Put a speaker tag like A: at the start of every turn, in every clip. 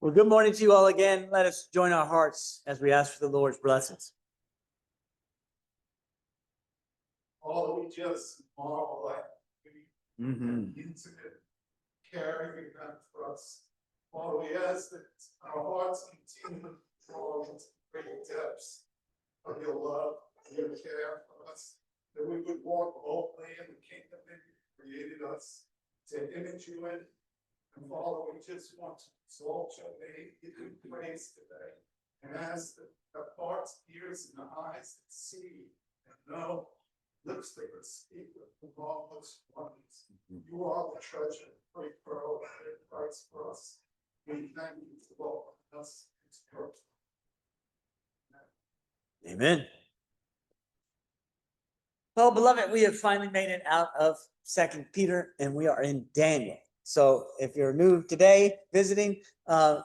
A: Well, good morning to you all again. Let us join our hearts as we ask for the Lord's blessings.
B: All we just marvel at intimate caring and for us. All we ask that our hearts continue to draw into great depths of your love, your care for us, that we would walk boldly in the kingdom that you created us to image you in. And Father, we just want to exalt your name, give you praise today, and ask that the hearts, ears, and the eyes that see and know, lips that would speak with the marvelous wonders. You are the treasure, great pearl that it price for us. We thank you for welcoming us into your
A: Amen. Well, beloved, we have finally made it out of 2 Peter, and we are in Daniel. So if you're new today visiting,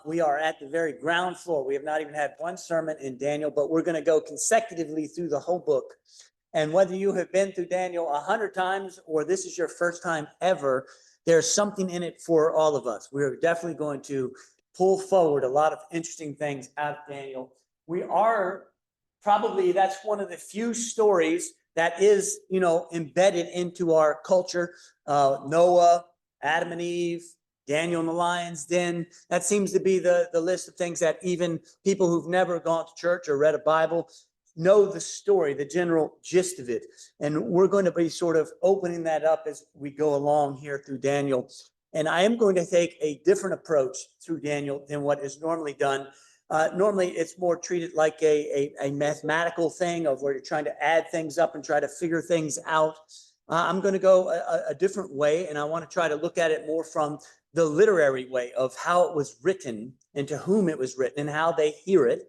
A: we are at the very ground floor. We have not even had one sermon in Daniel, but we're going to go consecutively through the whole book. And whether you have been through Daniel 100 times or this is your first time ever, there's something in it for all of us. We're definitely going to pull forward a lot of interesting things out of Daniel. We are probably, that's one of the few stories that is, embedded into our culture. Noah, Adam and Eve, Daniel in the lion's den. That seems to be the list of things that even people who've never gone to church or read a Bible know the story, the general gist of it. And we're going to be sort of opening that up as we go along here through Daniel. And I am going to take a different approach through Daniel than what is normally done. Normally, it's more treated like a mathematical thing of where you're trying to add things up and try to figure things out. I'm going to go a different way, and I want to try to look at it more from the literary way of how it was written and to whom it was written and how they hear it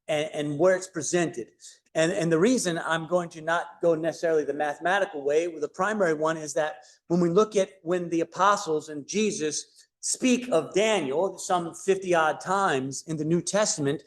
A: and where it's presented. And the reason I'm going to not go necessarily the mathematical way, the primary one is that when we look at when the apostles and Jesus speak of Daniel some 50 odd times in the New Testament,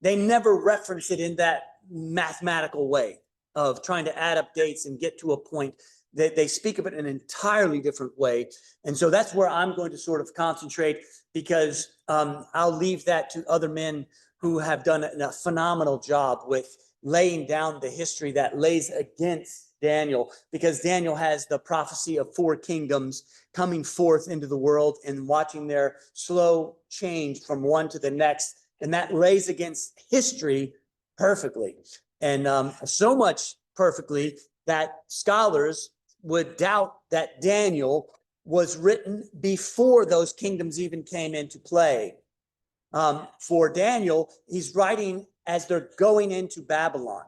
A: they never reference it in that mathematical way of trying to add up dates and get to a point. They speak of it in an entirely different way. And so that's where I'm going to sort of concentrate, because I'll leave that to other men who have done a phenomenal job with laying down the history that lays against Daniel, because Daniel has the prophecy of 4 kingdoms coming forth into the world and watching their slow change from one to the next. And that lays against history perfectly. And so much perfectly that scholars would doubt that Daniel was written before those kingdoms even came into play. For Daniel, he's writing as they're going into Babylon.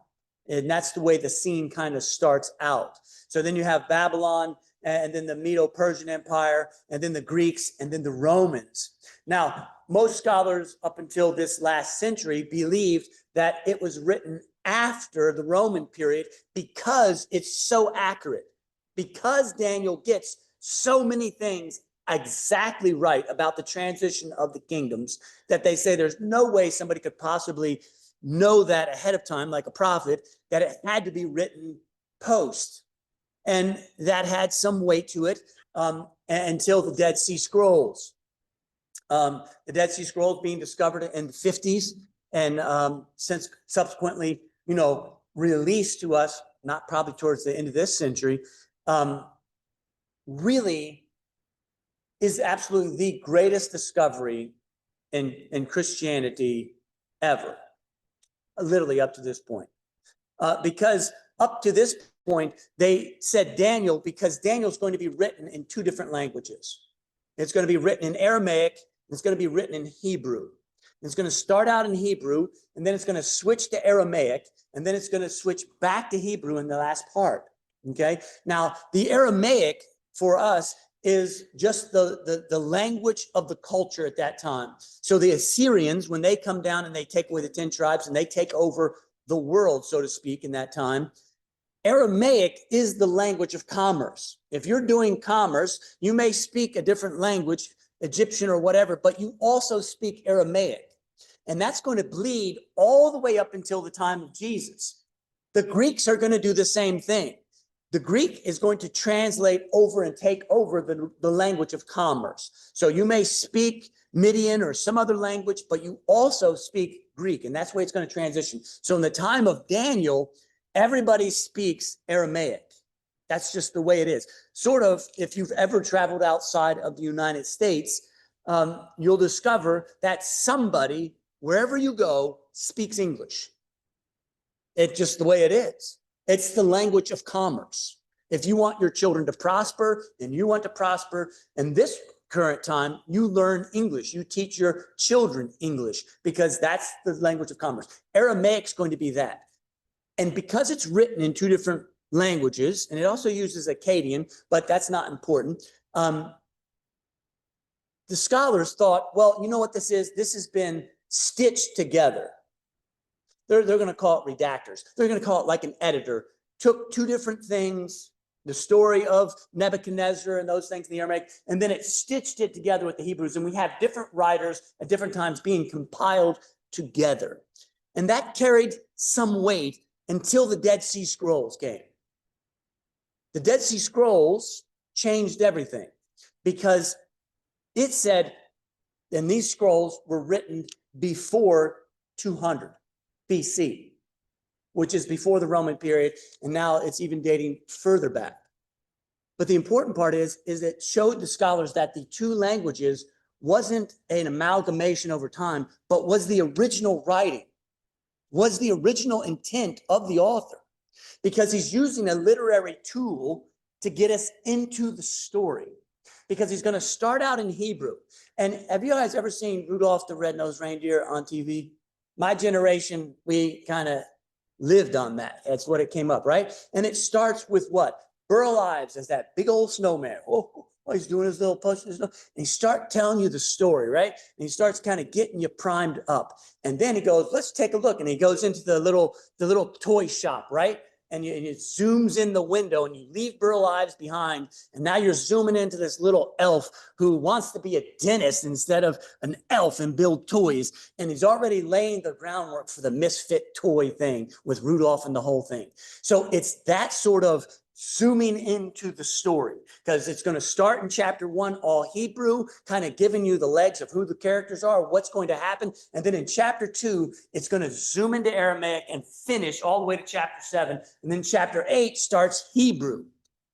A: And that's the way the scene kind of starts out. So then you have Babylon, and then the Medo-Persian Empire, and then the Greeks, and then the Romans. Now, most scholars up until this last century believed that it was written after the Roman period because it's so accurate, because Daniel gets so many things exactly right about the transition of the kingdoms that they say there's no way somebody could possibly know that ahead of time, like a prophet, that it had to be written post. And that had some weight to it until the Dead Sea Scrolls. The Dead Sea Scrolls being discovered in the 50s and since subsequently, released to us, not probably towards the end of this century, really is absolutely the greatest discovery in Christianity ever, literally up to this point. Because up to this point, they said Daniel, because Daniel's going to be written in 2 different languages. It's going to be written in Aramaic, and it's going to be written in Hebrew. It's going to start out in Hebrew, and then it's going to switch to Aramaic, and then it's going to switch back to Hebrew in the last part. Okay? Now, the Aramaic for us is just the language of the culture at that time. So the Assyrians, when they come down and they take away the 10 tribes and they take over the world, so to speak, in that time, Aramaic is the language of commerce. If you're doing commerce, you may speak a different language, Egyptian or whatever, but you also speak Aramaic. And that's going to bleed all the way up until the time of Jesus. The Greeks are going to do the same thing. The Greek is going to translate over and take over the language of commerce. So you may speak Midian or some other language, but you also speak Greek, and that's where it's going to transition. So in the time of Daniel, everybody speaks Aramaic. That's just the way it is. Sort of, if you've ever traveled outside of the United States, you'll discover that somebody, wherever you go, speaks English. It's just the way it is. It's the language of commerce. If you want your children to prosper and you want to prosper in this current time, you learn English. You teach your children English because that's the language of commerce. Aramaic's going to be that. And because it's written in two different languages, and it also uses Akkadian, but that's not important. The scholars thought, well, you know what this is? This has been stitched together. They're going to call it redactors. They're going to call it like an editor. Took two different things, the story of Nebuchadnezzar and those things in the Aramaic, and then it stitched it together with the Hebrews. And we have different writers at different times being compiled together. And that carried some weight until the Dead Sea Scrolls came. The Dead Sea Scrolls changed everything because it said, and these scrolls were written before 200 BC, which is before the Roman period, and now it's even dating further back. But the important part is it showed the scholars that the two languages wasn't an amalgamation over time, but was the original writing, was the original intent of the author, because he's using a literary tool to get us into the story, because he's going to start out in Hebrew. And have you guys ever seen Rudolph the Red-Nosed Reindeer on TV? My generation, we kind of lived on that. That's what it came up, right? And it starts with what? Burl Ives as that big old snowman. Oh, he's doing his little push. And he starts telling you the story, right? And he starts kind of getting you primed up. And then he goes, let's take a look. And he goes into the little toy shop, right? And it zooms in the window and you leave Burl Ives behind. And now you're zooming into this little elf who wants to be a dentist instead of an elf and build toys. And he's already laying the groundwork for the misfit toy thing with Rudolph and the whole thing. So it's that sort of zooming into the story, because it's going to start in chapter 1, all Hebrew, kind of giving you the legs of who the characters are, what's going to happen. And then in chapter 2, it's going to zoom into Aramaic and finish all the way to chapter 7. And then chapter 8 starts Hebrew.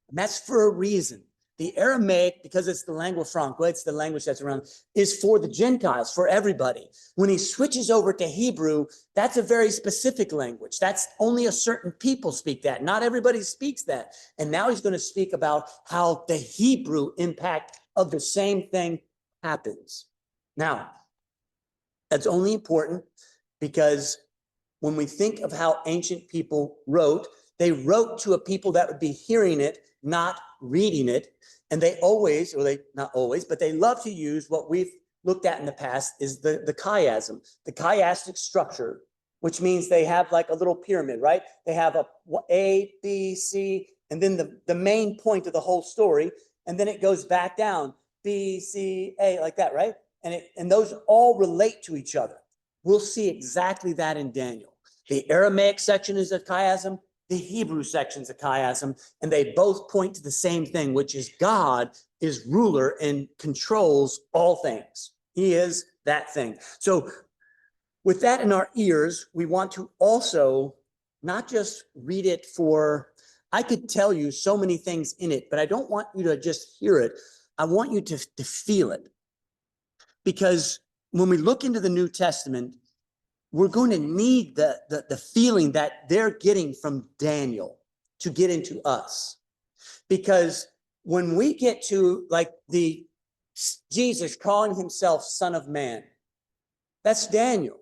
A: And that's for a reason. The Aramaic, because it's the lingua franca, it's the language that's around, is for the Gentiles, for everybody. When he switches over to Hebrew, that's a very specific language. That's only a certain people speak that. Not everybody speaks that. And now he's going to speak about how the Hebrew impact of the same thing happens. Now, that's only important because when we think of how ancient people wrote, they wrote to a people that would be hearing it, not reading it. And they always, or they not always, but they love to use what we've looked at in the past is the chiasm, the chiastic structure, which means they have like a little pyramid, right? They have A, B, C, and then the main point of the whole story. And then it goes back down, B, C, A, like that, right? And those all relate to each other. We'll see exactly that in Daniel. The Aramaic section is a chiasm. The Hebrew section's a chiasm, and they both point to the same thing, which is God is ruler and controls all things. He is that thing. So with that in our ears, we want to also not just read it for, I could tell you so many things in it, but I don't want you to just hear it. I want you to feel it. Because when we look into the New Testament, we're going to need the feeling that they're getting from Daniel to get into us. Because when we get to like the Jesus calling himself Son of Man, that's Daniel.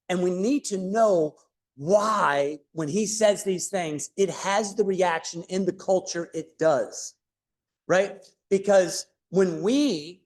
A: And we need to know why, when he says these things, it has the reaction in the culture it does, right? Because when we,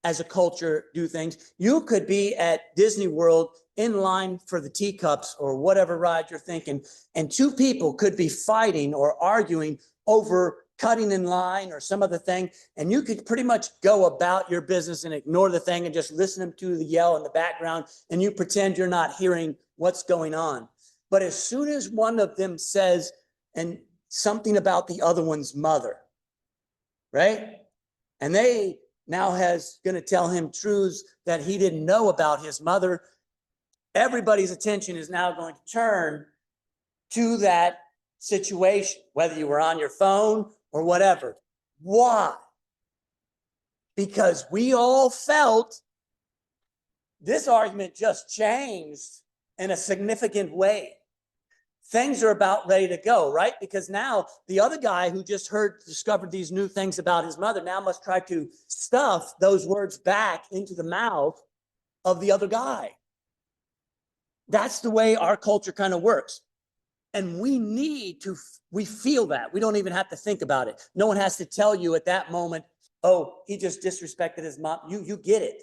A: as a culture, do things, you could be at Disney World in line for the teacups or whatever ride you're thinking, and two people could be fighting or arguing over cutting in line or some other thing, and you could pretty much go about your business and ignore the thing and just listen to the yell in the background, and you pretend you're not hearing what's going on. But as soon as one of them says and something about the other one's mother, right? And they now has going to tell him truths that he didn't know about his mother. Everybody's attention is now going to turn to that situation, whether you were on your phone or whatever. Why? Because we all felt this argument just changed in a significant way. Things are about ready to go, right? Because now the other guy who just discovered these new things about his mother now must try to stuff those words back into the mouth of the other guy. That's the way our culture kind of works. And we feel that. We don't even have to think about it. No one has to tell you at that moment, oh, he just disrespected his mom. You get it.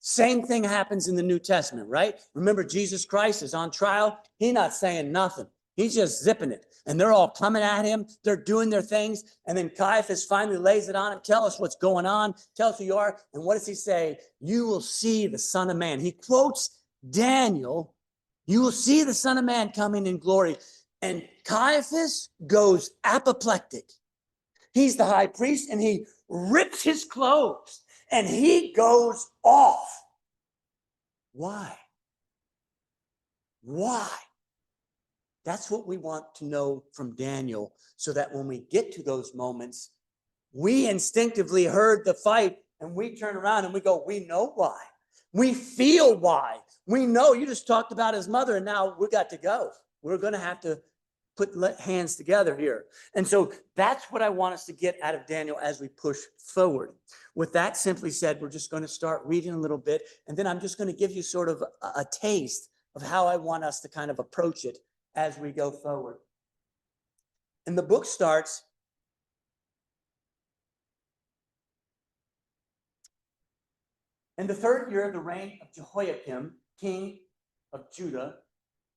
A: Same thing happens in the New Testament, right? Remember, Jesus Christ is on trial. He's not saying nothing. He's just zipping it. And they're all coming at him. They're doing their things. And then Caiaphas finally lays it on him. Tell us what's going on. Tell us who you are. And what does he say? You will see the Son of Man. He quotes Daniel. You will see the Son of Man coming in glory. And Caiaphas goes apoplectic. He's the high priest, and he rips his clothes. And he goes off. Why? Why? That's what we want to know from Daniel, so that when we get to those moments, we instinctively heard the fight and we turn around and we go, we know why. We feel why. We know you just talked about his mother and now we got to go. We're going to have to put hands together here. And so that's what I want us to get out of Daniel as we push forward. With that simply said, we're just going to start reading a little bit, and then I'm just going to give you sort of a taste of how I want us to kind of approach it as we go forward. And the book starts in the 3rd year of the reign of Jehoiakim, king of Judah.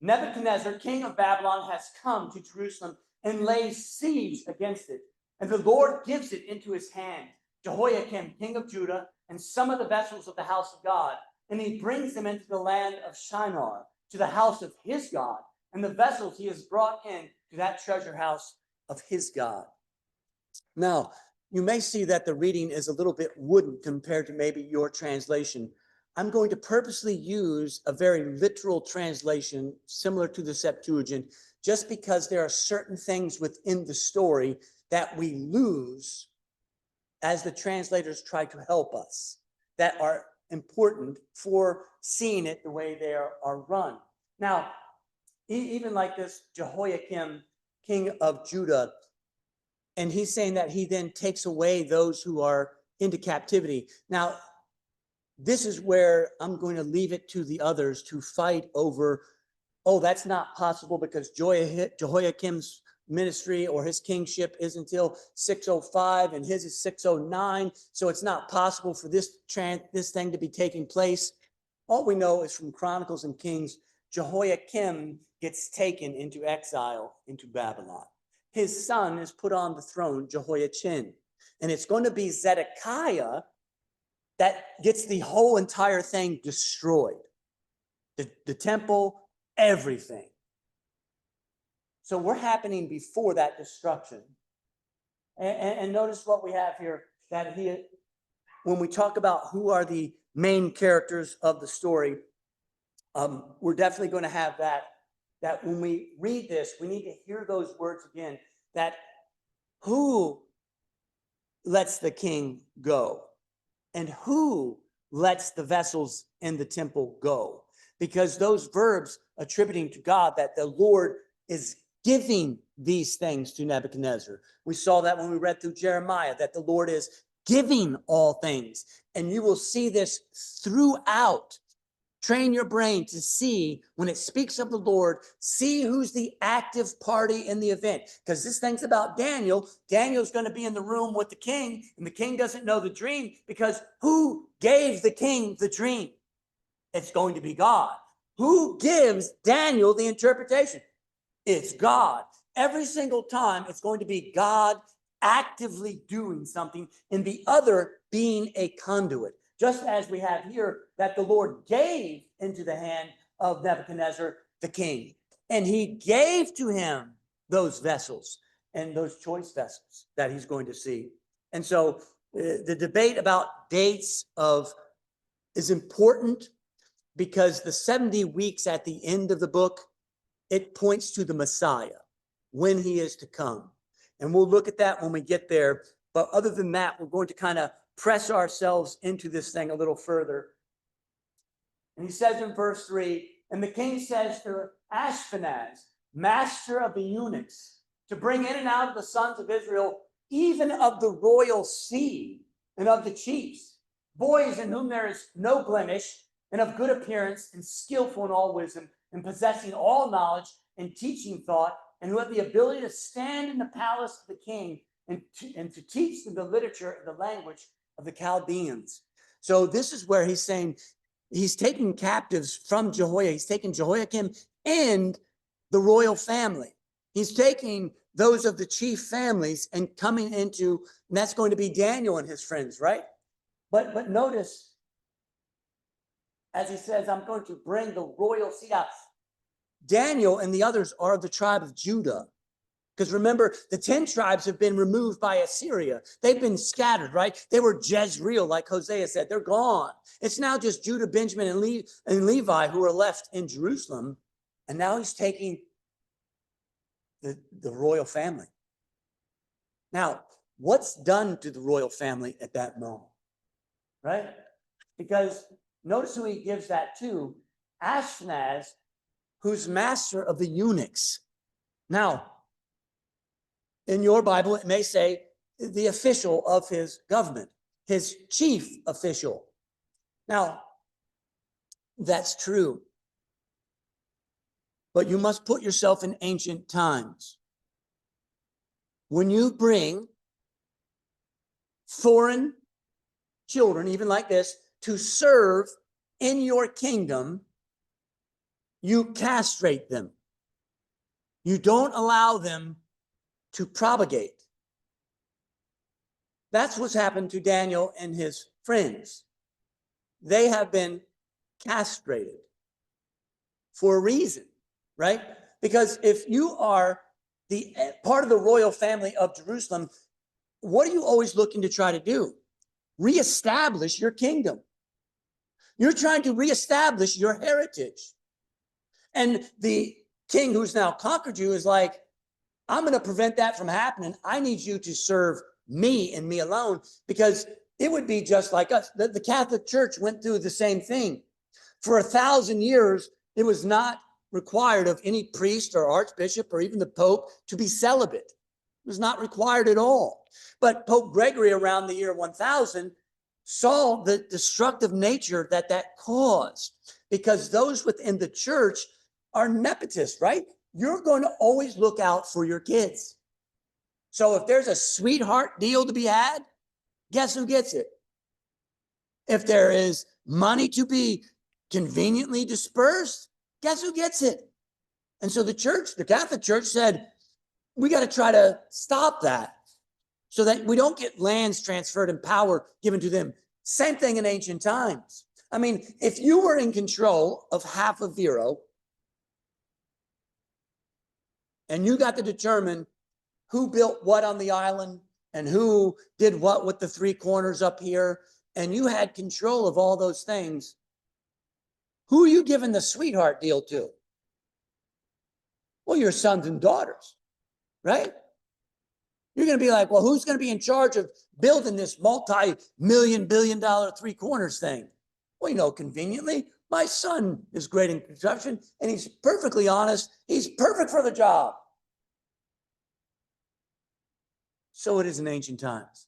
A: Nebuchadnezzar, king of Babylon, has come to Jerusalem and lays siege against it. And the Lord gives it into his hand, Jehoiakim, king of Judah, and some of the vessels of the house of God. And he brings them into the land of Shinar, to the house of his God. And the vessels he has brought in to that treasure house of his God. Now, you may see that the reading is a little bit wooden compared to maybe your translation. I'm going to purposely use a very literal translation similar to the Septuagint, just because there are certain things within the story that we lose as the translators try to help us, that are important for seeing it the way they are run. Now, even like this Jehoiakim, king of Judah, and he's saying that he then takes away those who are into captivity. Now, this is where I'm going to leave it to the others to fight over, oh, that's not possible because Jehoiakim's ministry or his kingship is until 605 and his is 609. So it's not possible for this thing to be taking place. All we know is from Chronicles and Kings, Jehoiakim gets taken into exile into Babylon. His son is put on the throne, Jehoiachin. And it's going to be Zedekiah that gets the whole entire thing destroyed. The temple, everything. So we're happening before that destruction. And notice what we have here, that when we talk about who are the main characters of the story, we're definitely going to have that when we read this, we need to hear those words again, that who lets the king go? And who lets the vessels in the temple go? Because those verbs attributing to God that the Lord is giving these things to Nebuchadnezzar. We saw that when we read through Jeremiah, that the Lord is giving all things. And you will see this throughout. Train your brain to see when it speaks of the Lord, see who's the active party in the event. Because this thing's about Daniel. Daniel's going to be in the room with the king, and the king doesn't know the dream because who gave the king the dream? It's going to be God. Who gives Daniel the interpretation? It's God. Every single time it's going to be God actively doing something and the other being a conduit. Just as we have here that the Lord gave into the hand of Nebuchadnezzar, the king, and he gave to him those vessels and those choice vessels that he's going to see. And so The debate about dates is important because the 70 weeks at the end of the book, it points to the Messiah, when he is to come. And we'll look at that when we get there. But other than that, we're going to kind of press ourselves into this thing a little further. And he says in verse 3, and the king says to Ashpenaz, master of the eunuchs, to bring in and out of the sons of Israel, even of the royal seed and of the chiefs, boys in whom there is no blemish, and of good appearance, and skillful in all wisdom, and possessing all knowledge and teaching thought, and who have the ability to stand in the palace of the king and to teach them the literature and the language of the Chaldeans. So this is where he's saying he's taking captives from Jehoiakim. He's taking Jehoiakim and the royal family. He's taking those of the chief families and coming into, and that's going to be Daniel and his friends, right? But notice, as he says, I'm going to bring the royal seed out. Daniel and the others are of the tribe of Judah. Because remember, the 10 tribes have been removed by Assyria. They've been scattered, right? They were Jezreel, like Hosea said. They're gone. It's now just Judah, Benjamin, and Levi who are left in Jerusalem. And now he's taking the royal family. Now, what's done to the royal family at that moment, right? Because notice who he gives that to, Ashpenaz, who's master of the eunuchs. Now, in your Bible, it may say the official of his government, his chief official. Now, that's true. But you must put yourself in ancient times. When you bring foreign children, even like this, to serve in your kingdom, you castrate them. You don't allow them to propagate. That's what's happened to Daniel and his friends. They have been castrated for a reason, right? Because if you are the part of the royal family of Jerusalem, what are you always looking to try to do? Reestablish your kingdom. You're trying to reestablish your heritage. And the king who's now conquered you is like, I'm going to prevent that from happening. I need you to serve me and me alone, because it would be just like us. The Catholic Church went through the same thing. For 1,000 years, it was not required of any priest or archbishop or even the Pope to be celibate. It was not required at all. But Pope Gregory around the year 1000 saw the destructive nature that caused, because those within the church are nepotists, right? You're going to always look out for your kids. So if there's a sweetheart deal to be had, guess who gets it? If there is money to be conveniently dispersed, guess who gets it? And so the Catholic Church said, we got to try to stop that so that we don't get lands transferred and power given to them. Same thing in ancient times. I mean, if you were in control of half of Vero, and you got to determine who built what on the island and who did what with the 3 corners up here, and you had control of all those things, who are you giving the sweetheart deal to? Well, your sons and daughters, right? You're going to be like, well, who's going to be in charge of building this multi-million, billion-dollar 3 corners thing? Well, you know, conveniently, my son is great in construction, and he's perfectly honest. He's perfect for the job. So it is in ancient times.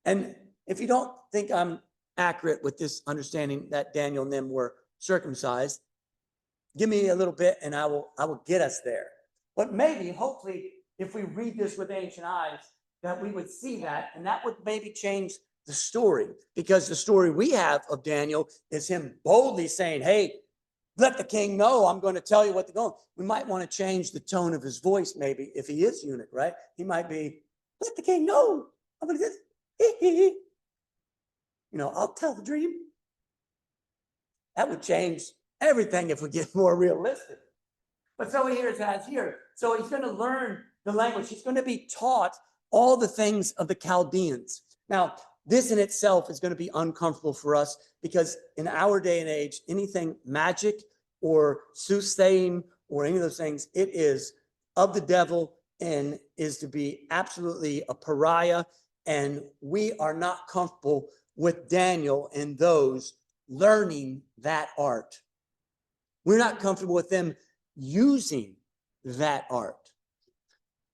A: And if you don't think I'm accurate with this understanding that Daniel and them were circumcised, give me a little bit and I will get us there. But maybe, hopefully, if we read this with ancient eyes, that we would see that, and that would maybe change the story, because the story we have of Daniel is him boldly saying, hey, let the king know, I'm going to tell you what to go. We might want to change the tone of his voice, maybe, if he is eunuch, right? He might be, let the king know. I'm going to do I'll tell the dream. That would change everything if we get more realistic. But so he has here. So he's going to learn the language. He's going to be taught all the things of the Chaldeans. Now, this in itself is going to be uncomfortable for us because in our day and age, anything magic or soothsaying or any of those things, it is of the devil and is to be absolutely a pariah. And we are not comfortable with Daniel and those learning that art. We're not comfortable with them using that art.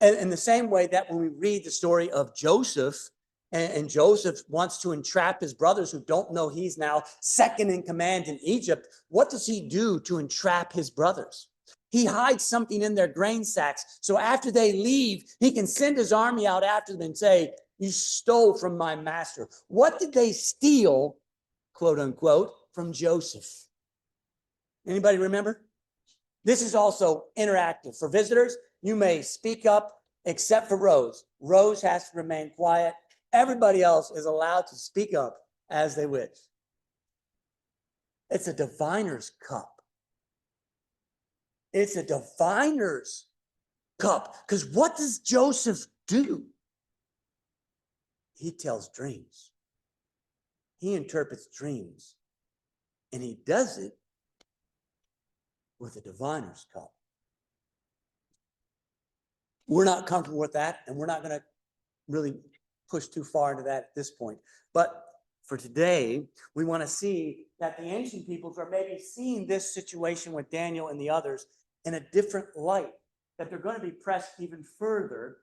A: And in the same way that when we read the story of Joseph, and Joseph wants to entrap his brothers who don't know he's now second in command in Egypt, what does he do to entrap his brothers? He hides something in their grain sacks. So after they leave, he can send his army out after them and say, you stole from my master. What did they steal, quote unquote, from Joseph? Anybody remember? This is also interactive. For visitors, you may speak up except for Rose. Rose has to remain quiet. Everybody else is allowed to speak up as they wish. It's a diviner's cup. It's a diviner's cup. Because what does Joseph do? He tells dreams. He interprets dreams. And he does it with a diviner's cup. We're not comfortable with that, and we're not going to really push too far into that at this point. But for today, we want to see that the ancient peoples are maybe seeing this situation with Daniel and the others in a different light, that they're going to be pressed even further.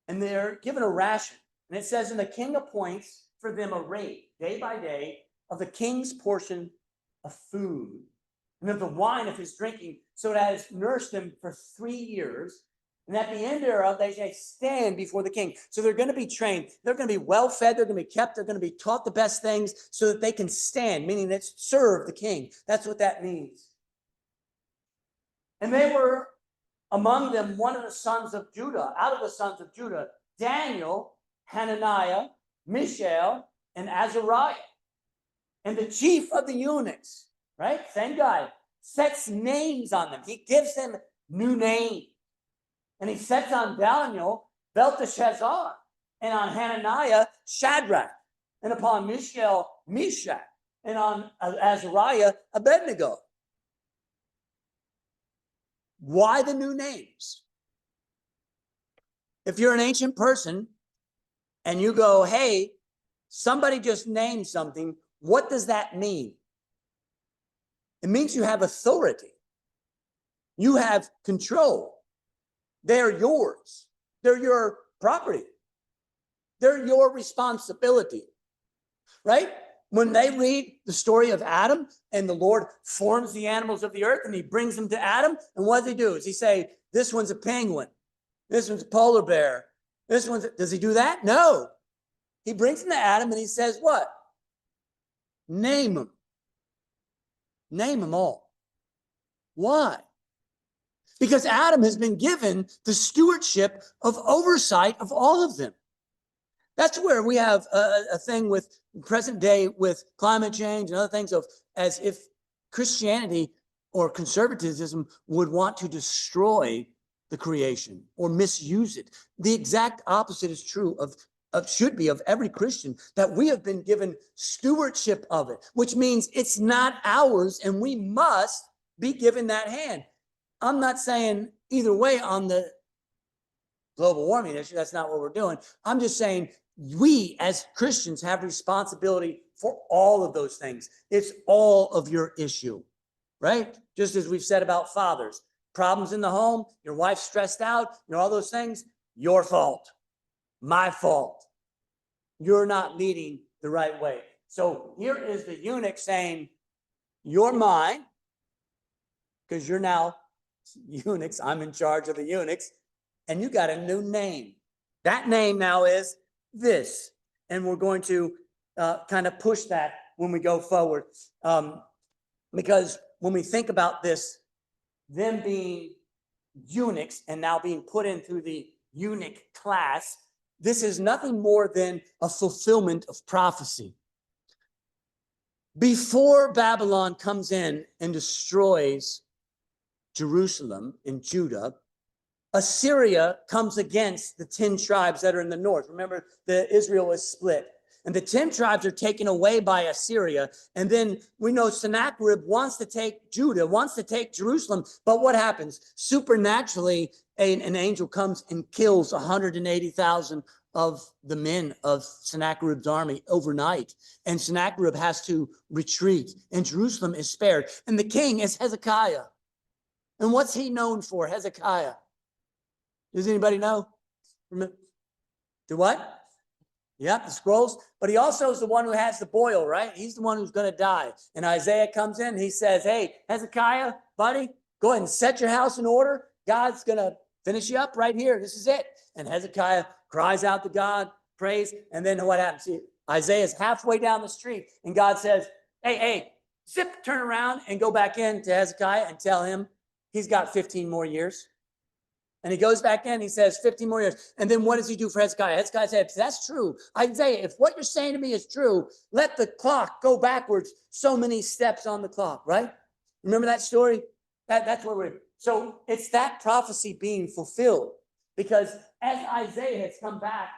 A: And they're given a ration. And it says, and the king appoints for them a rate, day by day, of the king's portion of food, and of the wine of his drinking, so it has nourished them for 3 years. And at the end thereof, they shall stand before the king. So they're going to be trained. They're going to be well fed. They're going to be kept. They're going to be taught the best things so that they can stand, meaning it's serve the king. That's what that means. And they were among them one of the sons of Judah, out of the sons of Judah, Daniel, Hananiah, Mishael, and Azariah. And the chief of the eunuchs, right? Same guy, sets names on them. He gives them new names. And he sets on Daniel, Belteshazzar, and on Hananiah, Shadrach, and upon Mishael, Meshach, and on Azariah, Abednego. Why the new names? If you're an ancient person and you go, hey, somebody just named something, what does that mean? It means you have authority. You have control. They're yours. They're your property. They're your responsibility, right? When they read the story of Adam and the Lord forms the animals of the earth and he brings them to Adam, and what does he do? Does he say, this one's a penguin, this one's a polar bear, this one's, does he do that? No. He brings them to Adam and he says what? Name them. Name them all. Why? Because Adam has been given the stewardship of oversight of all of them. That's where we have a thing with present day with climate change and other things of as if Christianity or conservatism would want to destroy the creation or misuse it. The exact opposite is true of should be of every Christian, that we have been given stewardship of it, which means it's not ours and we must be given that hand. I'm not saying either way on the global warming issue. That's not what we're doing. I'm just saying we as Christians have responsibility for all of those things. It's all of your issue, right? Just as we've said about fathers, problems in the home, your wife's stressed out, all those things, your fault, my fault. You're not leading the right way. So here is the eunuch saying, you're mine, because you're now eunuchs. I'm in charge of the eunuchs, and you got a new name. That name now is this, and we're going to kind of push that when we go forward, because when we think about this, them being eunuchs and now being put into the eunuch class, this is nothing more than a fulfillment of prophecy. Before Babylon comes in and destroys Jerusalem and Judah, Assyria comes against the 10 tribes that are in the north. Remember, Israel is split. And the 10 tribes are taken away by Assyria. And then we know Sennacherib wants to take Judah, wants to take Jerusalem. But what happens? Supernaturally, an angel comes and kills 180,000 of the men of Sennacherib's army overnight. And Sennacherib has to retreat. And Jerusalem is spared. And the king is Hezekiah. And what's he known for, Hezekiah? Does anybody know? Do what? Yep, the scrolls. But he also is the one who has the boil, right? He's the one who's going to die. And Isaiah comes in, he says, hey, Hezekiah, buddy, go ahead and set your house in order. God's going to finish you up right here. This is it. And Hezekiah cries out to God, prays. And then what happens? Isaiah's halfway down the street. And God says, hey, zip, turn around and go back in to Hezekiah and tell him he's got 15 more years. And he goes back in, he says, 15 more years. And then what does he do for Hezekiah? Hezekiah said, that's true. Isaiah, if what you're saying to me is true, let the clock go backwards so many steps on the clock, right? Remember that story? That's where we're. So it's that prophecy being fulfilled. Because as Isaiah has come back,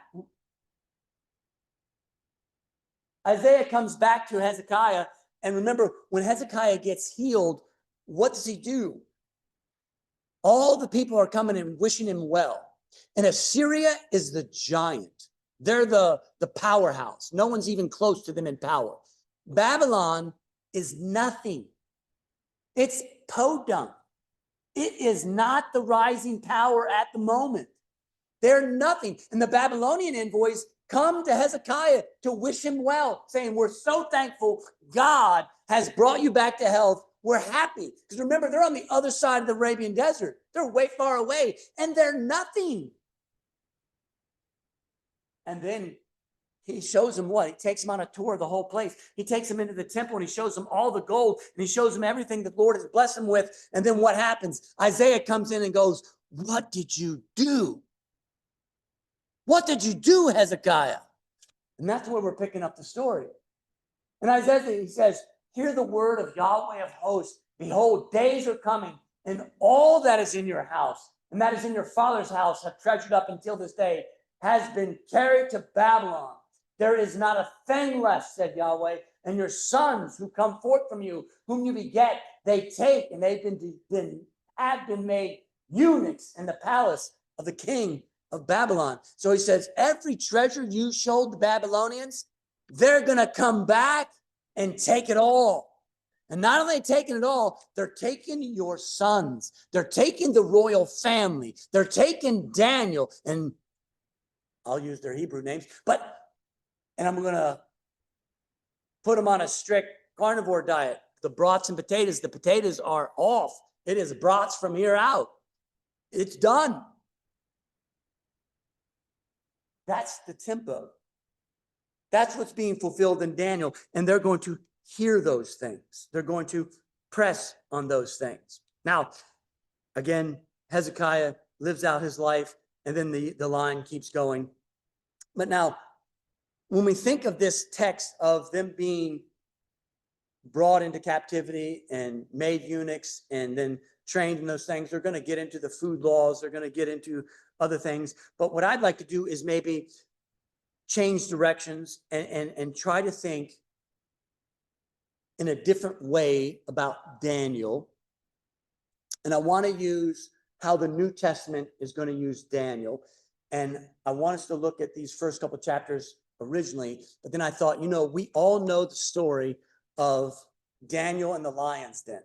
A: Isaiah comes back to Hezekiah. And remember, when Hezekiah gets healed, what does he do? All the people are coming and wishing him well. And Assyria is the giant. They're the powerhouse. No one's even close to them in power. Babylon is nothing. It's podunk. It is not the rising power at the moment. They're nothing. And the Babylonian envoys come to Hezekiah to wish him well, saying, we're so thankful God has brought you back to health. We're happy. Because remember, they're on the other side of the Arabian desert. They're way far away, and they're nothing. And then he shows them what? He takes them on a tour of the whole place. He takes them into the temple, and he shows them all the gold, and he shows them everything the Lord has blessed them with. And then what happens? Isaiah comes in and goes, what did you do? What did you do, Hezekiah? And that's where we're picking up the story. And Isaiah, he says, hear the word of Yahweh of hosts. Behold, days are coming, and all that is in your house, and that is in your father's house, have treasured up until this day, has been carried to Babylon. There is not a thing left, said Yahweh, and your sons who come forth from you, whom you beget, they take, and they've have been made eunuchs in the palace of the king of Babylon. So he says, every treasure you showed the Babylonians, they're going to come back and take it all. And not only taking it all, they're taking your sons. They're taking the royal family. They're taking Daniel, and I'll use their Hebrew names, and I'm going to put them on a strict carnivore diet. The broths and potatoes, the potatoes are off. It is brats from here out. It's done. That's the tempo. That's what's being fulfilled in Daniel. And they're going to hear those things. They're going to press on those things. Now, again, Hezekiah lives out his life, and then the line keeps going. But now, when we think of this text of them being brought into captivity and made eunuchs and then trained in those things, they're going to get into the food laws. They're going to get into other things. But what I'd like to do is maybe change directions and try to think in a different way about Daniel. And I want to use how the New Testament is going to use Daniel. And I want us to look at these first couple chapters originally, but then I thought, we all know the story of Daniel and the lion's den.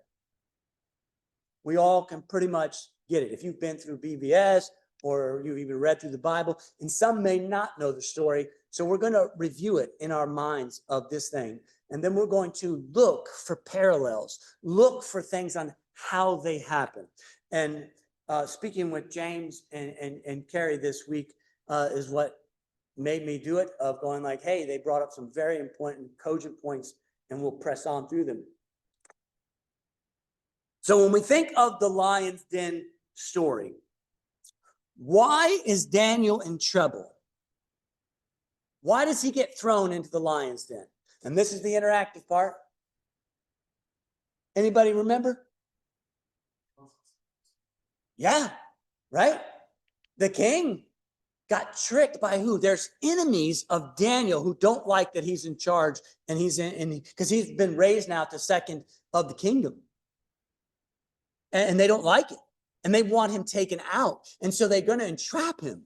A: We all can pretty much get it. If you've been through BBS or you've even read through the Bible, and some may not know the story. So we're going to review it in our minds of this thing. And then we're going to look for parallels, look for things on how they happen. And speaking with James and Carrie this week is what made me do it, of going like, hey, they brought up some very important, cogent points, and we'll press on through them. So when we think of the lion's den story, why is Daniel in trouble? Why does he get thrown into the lion's den? And this is the interactive part. Anybody remember? Yeah, right? the king got tricked by who? There's enemies of Daniel who don't like that he's in charge, and because he's been raised now to second of the kingdom. And they don't like it. And they want him taken out. And so they're going to entrap him,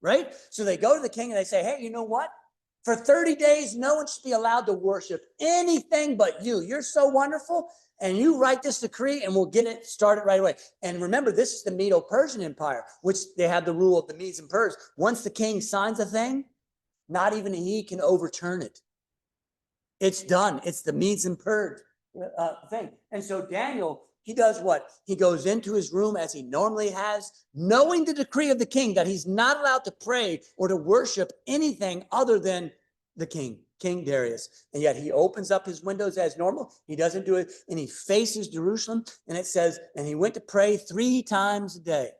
A: right? So they go to the king and they say, hey, you know what? For 30 days, no one should be allowed to worship anything but you. You're so wonderful. And you write this decree and we'll get it started right away. And remember, this is the Medo-Persian Empire, which they have the rule of the Medes and Persians. Once the king signs a thing, not even he can overturn it. It's done. It's the Medes and Persians thing. And so Daniel, he does what? He goes into his room as he normally has, knowing the decree of the king that he's not allowed to pray or to worship anything other than the king, King Darius. And yet he opens up his windows as normal. He doesn't do it. And he faces Jerusalem. And it says, and he went to pray 3 times a day.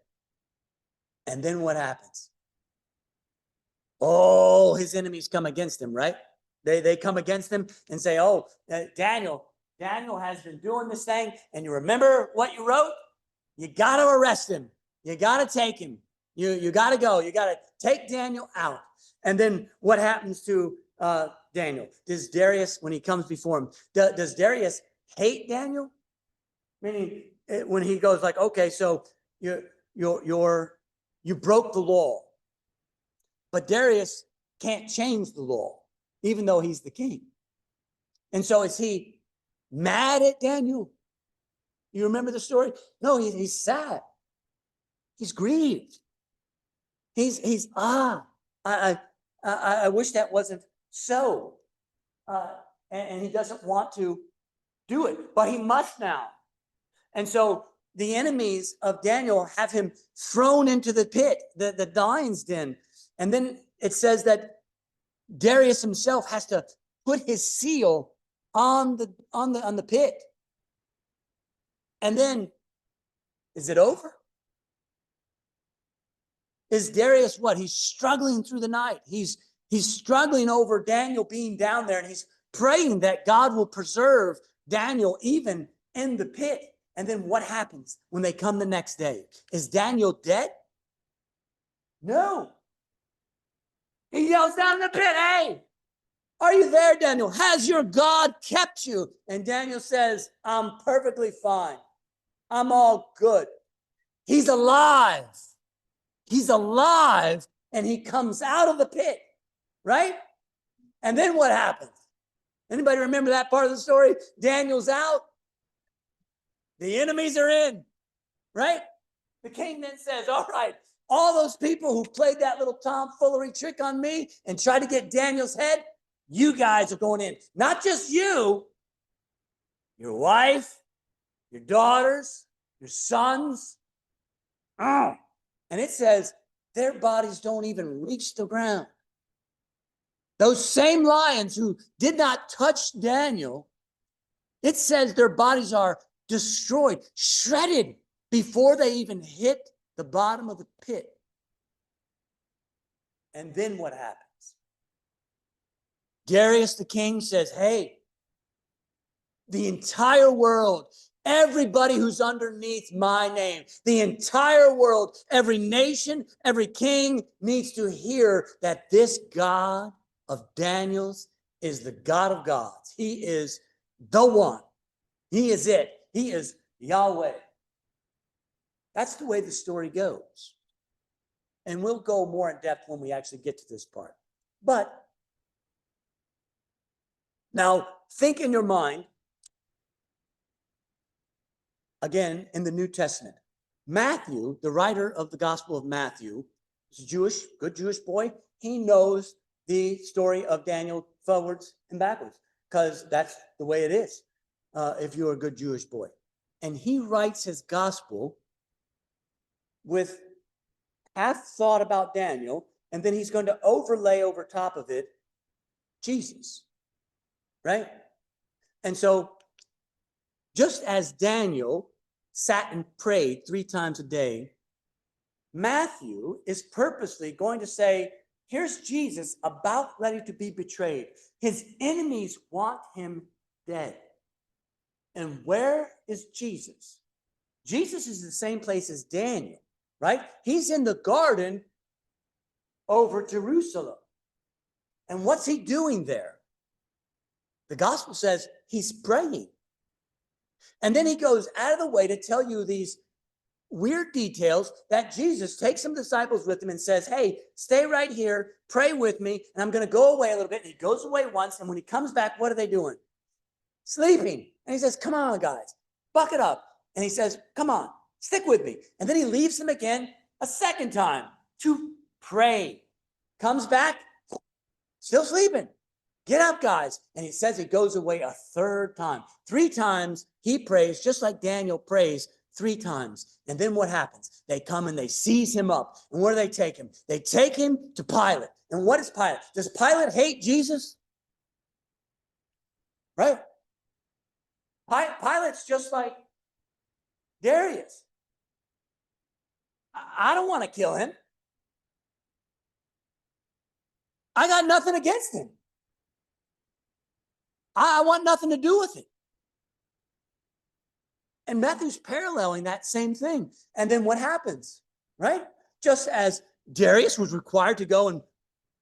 A: And then what happens? Oh, his enemies come against him, right? They come against him and say, oh, Daniel has been doing this thing. And you remember what you wrote? You got to arrest him. You got to take him. You got to go. You got to take Daniel out. And then what happens to Daniel? Does Darius, when he comes before him, does Darius hate Daniel? Meaning when he goes like, okay, so you broke the law. But Darius can't change the law, even though he's the king. And so is he mad at Daniel? You remember the story? No, he's sad. He's grieved. I wish that wasn't so. And he doesn't want to do it, but he must now. And so the enemies of Daniel have him thrown into the pit, the lion's den. And then it says that Darius himself has to put his seal on the pit. And then, is it over? Is Darius what? He's struggling through the night. He's struggling over Daniel being down there, and he's praying that God will preserve Daniel even in the pit. And then what happens when they come the next day? Is Daniel dead? No. He yells down in the pit, hey, are you there, Daniel? Has your God kept you? And Daniel says, I'm perfectly fine. I'm all good. He's alive. He's alive, and he comes out of the pit, right? And then what happens? Anybody remember that part of the story? Daniel's out. The enemies are in, right? The king then says, all right, all those people who played that little tomfoolery trick on me and tried to get Daniel's head, you guys are going in. Not just you, your wife, your daughters, your sons. And it says their bodies don't even reach the ground. Those same lions who did not touch Daniel, it says their bodies are destroyed, shredded before they even hit the bottom of the pit. And then what happens? Darius the king says, hey, the entire world, everybody who's underneath my name, the entire world, every nation, every king needs to hear that this God of Daniel's is the God of gods. He is the one. He is it. He is Yahweh. That's the way the story goes. And we'll go more in depth when we actually get to this part. But now think in your mind, again, in the New Testament. Matthew, the writer of the Gospel of Matthew, is a Jewish, good Jewish boy. He knows the story of Daniel forwards and backwards because that's the way it is if you're a good Jewish boy. And he writes his gospel with half thought about Daniel, and then he's going to overlay over top of it Jesus, right? And so just as Daniel sat and prayed 3 times a day, Matthew is purposely going to say, here's Jesus about ready to be betrayed. His enemies want him dead. And where is Jesus? Jesus is the same place as Daniel. right? He's in the garden over Jerusalem. And what's he doing there? The gospel says he's praying. And then he goes out of the way to tell you these weird details that Jesus takes some disciples with him and says, hey, stay right here, pray with me, and I'm going to go away a little bit. And he goes away once, and when he comes back, what are they doing? Sleeping. And he says, come on, guys, buck it up. And he says, come on, stick with me. And then he leaves them again a second time to pray. Comes back, still sleeping. Get up, guys. And he says he goes away a third time. 3 times he prays, just like Daniel prays 3 times. And then what happens? They come and they seize him up. And where do they take him? They take him to Pilate. And what is Pilate? Does Pilate hate Jesus? Right? Pilate's just like Darius. I don't want to kill him. I got nothing against him. I want nothing to do with it. And Matthew's paralleling that same thing. And then what happens, right? Just as Darius was required to go and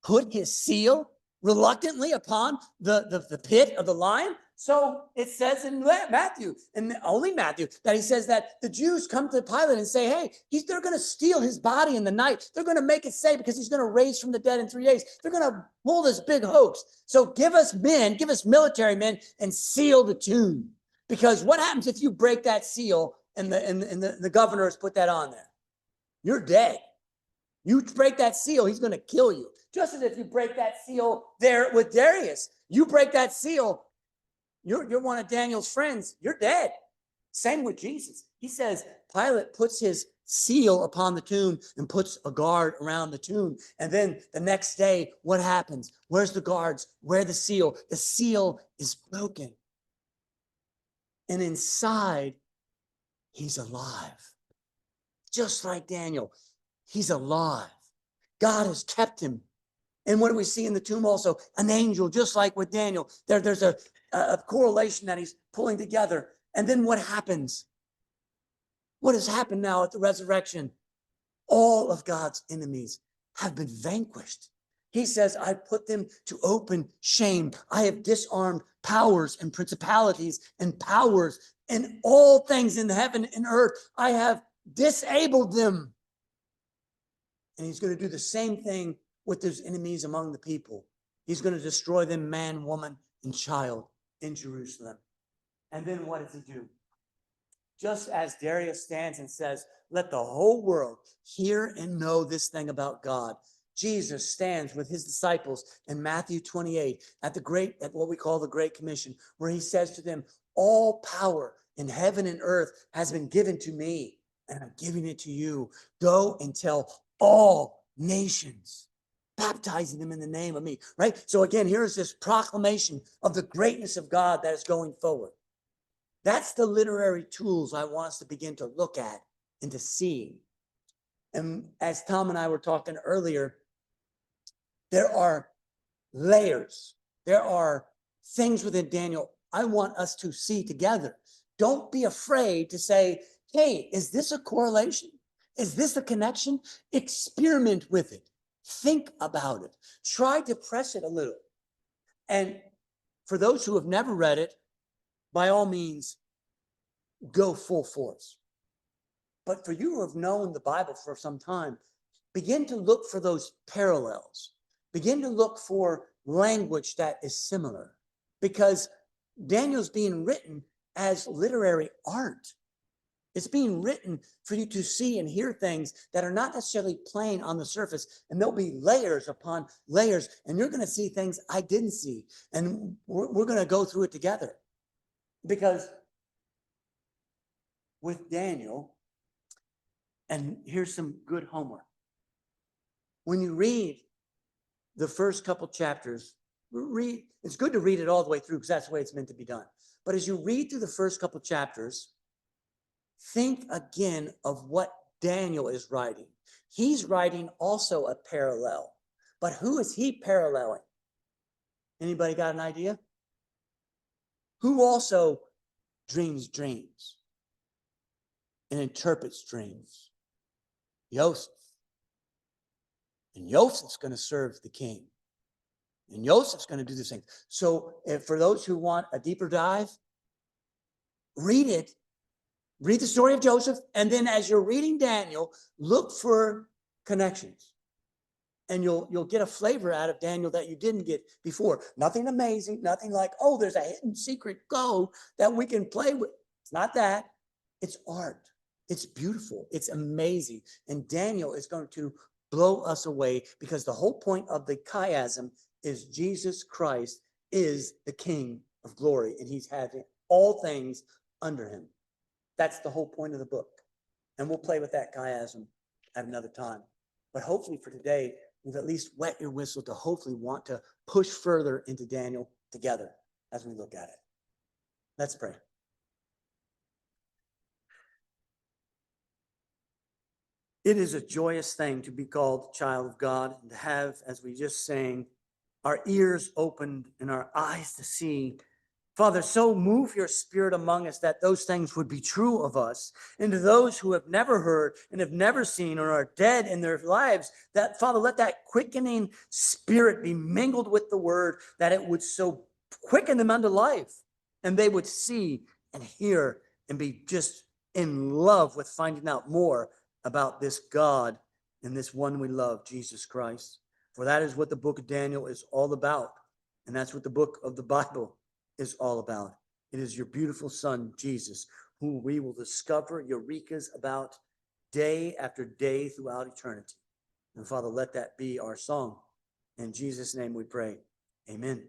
A: put his seal reluctantly upon the pit of the lion, so it says in Matthew, and only Matthew, that he says that the Jews come to Pilate and say, hey, they're going to steal his body in the night. They're going to make it say because he's going to raise from the dead in 3 days. They're going to pull this big hoax. So give us military men, and seal the tomb. Because what happens if you break that seal and the governor has put that on there? You're dead. You break that seal, he's going to kill you. Just as if you break that seal there with Darius, you break that seal, you're one of Daniel's friends, you're dead. Same with Jesus. He says Pilate puts his seal upon the tomb and puts a guard around the tomb. And then the next day, what happens? Where's the guards? Where's the seal? The seal is broken. And inside, he's alive. Just like Daniel, he's alive. God has kept him. And what do we see in the tomb also? An angel, just like with Daniel. There's a correlation that he's pulling together. And then what happens? What has happened now at the resurrection? All of God's enemies have been vanquished. He says, I put them to open shame. I have disarmed powers and principalities and powers and all things in heaven and earth. I have disabled them. And he's going to do the same thing with those enemies among the people. He's going to destroy them, man, woman, and child in Jerusalem. And then what does he do? Just as Darius stands and says, let the whole world hear and know this thing about God. Jesus stands with his disciples in Matthew 28 at what we call the Great Commission, where he says to them, all power in heaven and earth has been given to me, and I'm giving it to you. Go and tell all nations, baptizing them in the name of me, right? So again, here's this proclamation of the greatness of God that is going forward. That's the literary tools I want us to begin to look at and to see. And as Tom and I were talking earlier, there are layers. There are things within Daniel I want us to see together. Don't be afraid to say, hey, is this a correlation? Is this a connection? Experiment with it. Think about it. Try to press it a little. And for those who have never read it, by all means, go full force. But for you who have known the Bible for some time, begin to look for those parallels. Begin to look for language that is similar. Because Daniel's being written as literary art. It's being written for you to see and hear things that are not necessarily plain on the surface. And there'll be layers upon layers. And you're going to see things I didn't see. And we're going to go through it together. Because with Daniel, and here's some good homework. When you read the first couple chapters, it's good to read it all the way through because that's the way it's meant to be done. But as you read through the first couple chapters, think again of what Daniel is writing. He's writing also a parallel. But who is he paralleling? Anybody got an idea? Who also dreams dreams and interprets dreams? Joseph. And Joseph's going to serve the king. And Joseph's going to do this thing. So for those who want a deeper dive, read it. Read the story of Joseph. And then as you're reading Daniel, look for connections. And you'll get a flavor out of Daniel that you didn't get before. Nothing amazing, nothing like, oh, there's a hidden secret code that we can play with. It's not that. It's art. It's beautiful. It's amazing. And Daniel is going to blow us away because the whole point of the chiasm is Jesus Christ is the King of glory, and he's having all things under him. That's the whole point of the book. And we'll play with that chiasm at another time. But hopefully for today, we've at least wet your whistle to hopefully want to push further into Daniel together as we look at it. Let's pray. It is a joyous thing to be called child of God and to have, as we just sang, our ears opened and our eyes to see. Father, so move your spirit among us that those things would be true of us. And to those who have never heard and have never seen or are dead in their lives, that, Father, let that quickening spirit be mingled with the word, that it would so quicken them unto life. And they would see and hear and be just in love with finding out more about this God and this one we love, Jesus Christ. For that is what the book of Daniel is all about. And that's what the book of the Bible is all about. It is your beautiful son, Jesus, whom we will discover eurekas about day after day throughout eternity. And Father, let that be our song. In Jesus' name we pray. Amen.